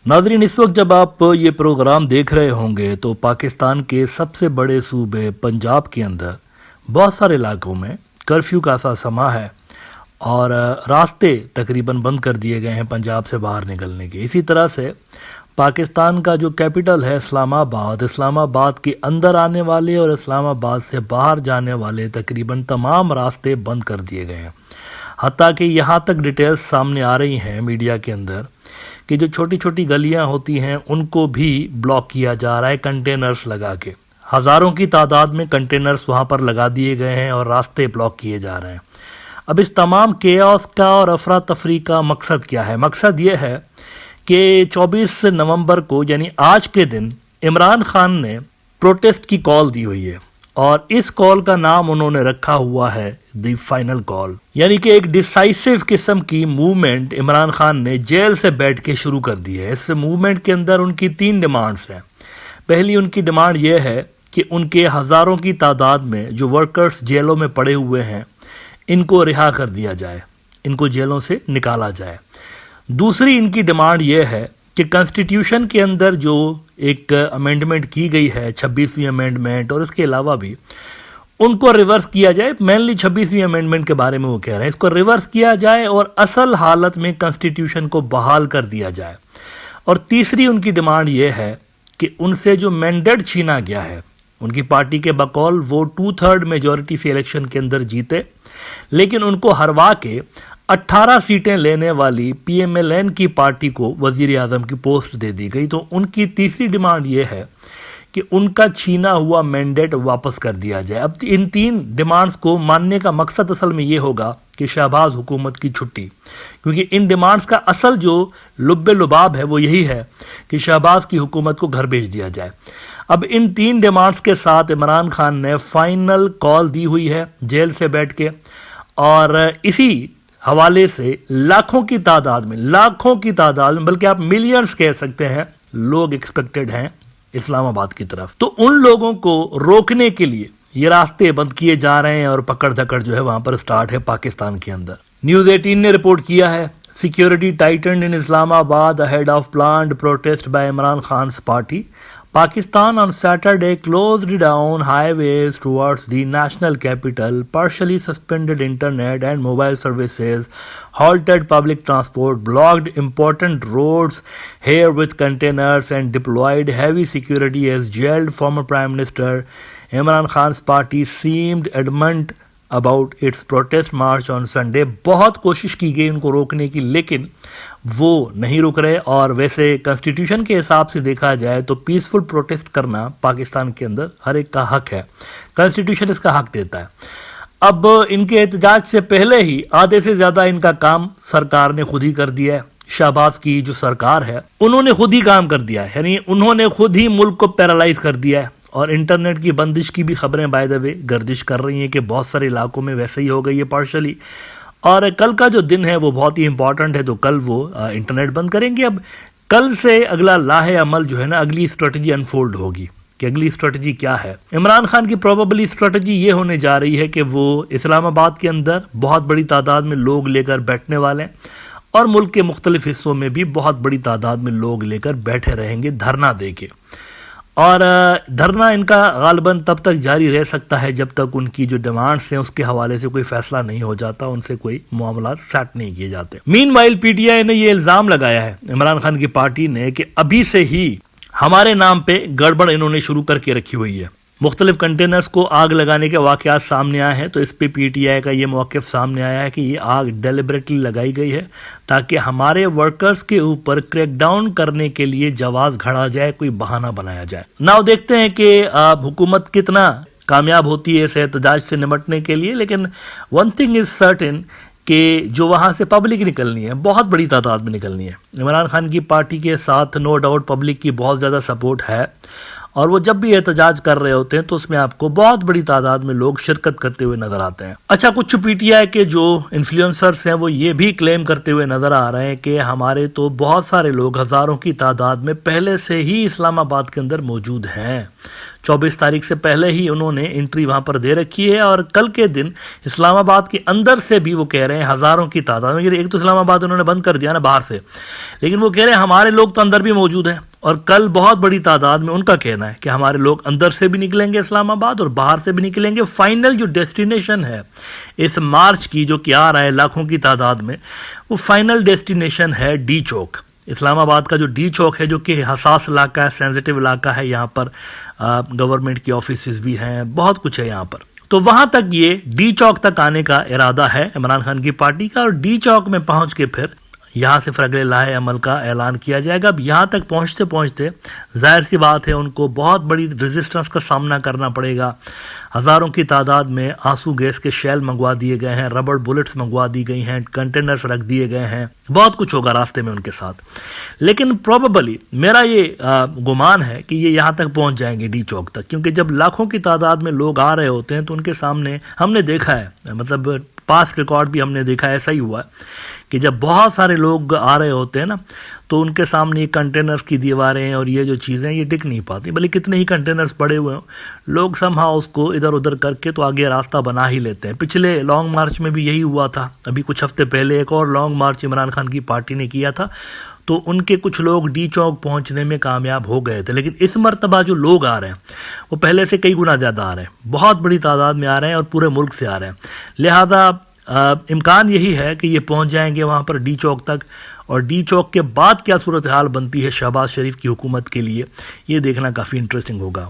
नाजरीन, इस वक्त जब आप ये प्रोग्राम देख रहे होंगे तो पाकिस्तान के सबसे बड़े सूबे पंजाब के अंदर बहुत सारे इलाकों में कर्फ्यू का सा समा है और रास्ते तकरीबन बंद कर दिए गए हैं पंजाब से बाहर निकलने के। इसी तरह से पाकिस्तान का जो कैपिटल है इस्लामाबाद, इस्लामाबाद के अंदर आने वाले और इस्लामाबाद से बाहर जाने वाले तकरीबन तमाम रास्ते बंद कर दिए गए हैं। हत्ता कि यहाँ तक डिटेल्स सामने आ रही हैं मीडिया के अंदर कि जो छोटी छोटी गलियां होती हैं उनको भी ब्लॉक किया जा रहा है कंटेनर्स लगा के। हज़ारों की तादाद में कंटेनर्स वहाँ पर लगा दिए गए हैं और रास्ते ब्लॉक किए जा रहे हैं। अब इस तमाम केओस का और अफरा तफरी का मकसद क्या है? मकसद ये है कि 24 नवंबर को यानी आज के दिन इमरान खान ने प्रोटेस्ट की कॉल दी हुई है और इस कॉल का नाम उन्होंने रखा हुआ है द फाइनल कॉल, यानी कि एक डिसाइसिव किस्म की मूवमेंट इमरान खान ने जेल से बैठ के शुरू कर दी है। इस मूवमेंट के अंदर उनकी 3 डिमांड्स हैं। पहली उनकी डिमांड यह है कि उनके हज़ारों की तादाद में जो वर्कर्स जेलों में पड़े हुए हैं इनको रिहा कर दिया जाए, इनको जेलों से निकाला जाए। दूसरी इनकी डिमांड यह है कि कॉन्स्टिट्यूशन के अंदर जो एक अमेंडमेंट की गई है 26वीं अमेंडमेंट, और इसके अलावा भी उनको रिवर्स किया जाए। मेनली 26वीं अमेंडमेंट के बारे में वो कह रहे हैं, इसको रिवर्स किया जाए और असल हालत में कॉन्स्टिट्यूशन को बहाल कर दिया जाए। और तीसरी उनकी डिमांड ये है कि उनसे जो मैंडेट छीना गया है, उनकी पार्टी के बकौल वो 2/3 मेजॉरिटी से इलेक्शन के अंदर जीते, लेकिन उनको हरवा के 18 सीटें लेने वाली पीएमएलएन की पार्टी को वजीर आजम की पोस्ट दे दी गई। तो उनकी तीसरी डिमांड ये है कि उनका छीना हुआ मैंडेट वापस कर दिया जाए। अब इन 3 डिमांड्स को मानने का मकसद असल में ये होगा कि शहबाज हुकूमत की छुट्टी, क्योंकि इन डिमांड्स का असल जो लुब्बे लुबाब है वो यही है कि शहबाज की हुकूमत को घर भेज दिया जाए। अब इन 3 डिमांड्स के साथ इमरान खान ने फाइनल कॉल दी हुई है जेल से बैठ के, और इसी हवाले से लाखों की तादाद में बल्कि आप मिलियंस कह सकते हैं लोग एक्सपेक्टेड हैं इस्लामाबाद की तरफ। तो उन लोगों को रोकने के लिए ये रास्ते बंद किए जा रहे हैं और पकड़ धकड़ जो है वहां पर स्टार्ट है पाकिस्तान के अंदर। न्यूज 18 ने रिपोर्ट किया है, security tightened in Islamabad ahead of planned protest by Imran Khan's party. Pakistan on Saturday closed down highways towards the national capital, partially suspended internet and mobile services, halted public transport, blocked important roads here with containers, and deployed heavy security as jailed former Prime Minister Imran Khan's party seemed adamant about it's protest march on Sunday. बहुत कोशिश की गई उनको रोकने की, लेकिन वो नहीं रुक रहे। और वैसे कॉन्स्टिट्यूशन के हिसाब से देखा जाए तो पीसफुल प्रोटेस्ट करना पाकिस्तान के अंदर हर एक का हक है, कॉन्स्टिट्यूशन इसका हक देता है। अब इनके एहतजाज से पहले ही आधे से ज़्यादा इनका काम सरकार ने खुद ही कर दिया है। शहबाज की जो सरकार है उन्होंने खुद ही काम कर दिया है, यानी उन्होंने खुद ही मुल्क को पैरालाइज कर दिया है। और इंटरनेट की बंदिश की भी खबरें बाय द वे गर्दिश कर रही हैं कि बहुत सारे इलाकों में वैसे ही हो गई है पार्शली। और कल का जो दिन है वो बहुत ही इंपॉर्टेंट है, तो कल वो इंटरनेट बंद करेंगे। अब कल से अगला लाहे अमल जो है ना, अगली स्ट्रेटजी अनफोल्ड होगी कि अगली स्ट्रेटजी क्या है। इमरान खान की प्रोबेबली स्ट्रेटजी ये होने जा रही है कि वो इस्लामाबाद के अंदर बहुत बड़ी तादाद में लोग लेकर बैठने वाले हैं और मुल्क के मुख्तलिफ हिस्सों में भी बहुत बड़ी तादाद में लोग लेकर बैठे रहेंगे धरना दे के। और धरना इनका गालिबन तब तक जारी रह सकता है जब तक उनकी जो डिमांड्स हैं उसके हवाले से कोई फैसला नहीं हो जाता, उनसे कोई मामला सेट नहीं किए जाते। मीनवाइल पीटीआई ने ये इल्ज़ाम लगाया है इमरान खान की पार्टी ने कि अभी से ही हमारे नाम पे गड़बड़ इन्होंने शुरू करके रखी हुई है। मुख्तलिफ कंटेनर्स को आग लगाने के वाक़यात सामने आए हैं, तो इस पे पीटीआई का ये मौक़िफ़ सामने आया है कि ये आग डेलिबरेटली लगाई गई है ताकि हमारे वर्कर्स के ऊपर क्रैकडाउन करने के लिए जवाब घड़ा जाए, कोई बहाना बनाया जाए। नाउ देखते हैं कि हुकूमत कितना कामयाब होती है इस एहतजाज से निपटने के लिए। लेकिन वन थिंग इज़ सर्टेन कि जो वहाँ से पब्लिक निकलनी है बहुत बड़ी तादाद में निकलनी है। इमरान खान की पार्टी के साथ नो डाउट पब्लिक की बहुत ज़्यादा सपोर्ट है, और वो जब भी एहतजाज कर रहे होते हैं तो उसमें आपको बहुत बड़ी तादाद में लोग शिरकत करते हुए नजर आते हैं। अच्छा, कुछ पीटीआई के जो इन्फ्लुएंसर्स हैं वो ये भी क्लेम करते हुए नजर आ रहे हैं कि हमारे तो बहुत सारे लोग हज़ारों की तादाद में पहले से ही इस्लामाबाद के अंदर मौजूद हैं 24 تاریخ سے پہلے ہی انہوں نے انٹری وہاں پر دے رکھی ہے، اور کل کے دن اسلام آباد کے اندر سے بھی وہ کہہ رہے ہیں ہزاروں کی تعداد میں، ایک تو اسلام آباد انہوں نے بند کر دیا نا باہر سے، لیکن وہ کہہ رہے ہیں ہمارے لوگ تو اندر بھی موجود ہیں، اور کل بہت بڑی تعداد میں ان کا کہنا ہے کہ ہمارے لوگ اندر سے بھی نکلیں گے اسلام آباد اور باہر سے بھی نکلیں گے۔ فائنل جو ڈیسٹینیشن ہے اس مارچ کی جو کہ آ رہا ہے لاکھوں کی تعداد میں، وہ فائنل ڈیسٹینیشن ہے ڈی چوک، اسلام آباد کا جو ڈی چوک ہے جو کہ حساس علاقہ ہے، سینسیٹیو علاقہ ہے، یہاں پر گورنمنٹ کی آفیسز بھی ہیں، بہت کچھ ہے یہاں پر، تو وہاں تک یہ ڈی چوک تک آنے کا ارادہ ہے عمران خان کی پارٹی کا، اور ڈی چوک میں پہنچ کے پھر یہاں سے پھر اگلے لاہے عمل کا اعلان کیا جائے گا۔ اب یہاں تک پہنچتے پہنچتے ظاہر سی بات ہے ان کو بہت بڑی ریزسٹنس کا سامنا کرنا پڑے گا، ہزاروں کی تعداد میں آنسو گیس کے شیل منگوا دیے گئے ہیں، ربڑ بلٹس منگوا دی گئی ہیں، کنٹینرز رکھ دیے گئے ہیں، بہت کچھ ہوگا راستے میں ان کے ساتھ، لیکن پروبیبلی میرا یہ گمان ہے کہ یہ یہاں تک پہنچ جائیں گے ڈی چوک تک، کیونکہ جب لاکھوں کی تعداد میں لوگ آ رہے ہوتے ہیں تو ان کے سامنے ہم نے دیکھا ہے، مطلب پاس ریکارڈ بھی ہم نے دیکھا ہے، ایسا ہی ہوا ہے کہ جب بہت سارے لوگ آ رہے ہوتے ہیں نا تو ان کے سامنے یہ کنٹینرز کی دیواریں اور یہ جو چیزیں یہ ٹک نہیں پاتی، بلکہ کتنے ہی کنٹینرز پڑے ہوئے ہوں، لوگ سمہاؤ اس کو ادھر ادھر کر کے تو آگے راستہ بنا ہی لیتے ہیں۔ پچھلے لانگ مارچ میں بھی یہی ہوا تھا، ابھی کچھ ہفتے پہلے ایک اور لانگ مارچ عمران خان کی پارٹی نے کیا تھا تو ان کے کچھ لوگ ڈی چوک پہنچنے میں کامیاب ہو گئے تھے، لیکن اس مرتبہ جو لوگ آ رہے ہیں وہ پہلے سے کئی گنا زیادہ آ رہے ہیں، بہت بڑی تعداد میں آ رہے ہیں اور پورے ملک سے آ رہے ہیں، لہذا امکان یہی ہے کہ یہ پہنچ جائیں گے وہاں پر ڈی چوک تک، اور ڈی چوک کے بعد کیا صورتحال بنتی ہے شہباز شریف کی حکومت کے لیے یہ دیکھنا کافی انٹرسٹنگ ہوگا۔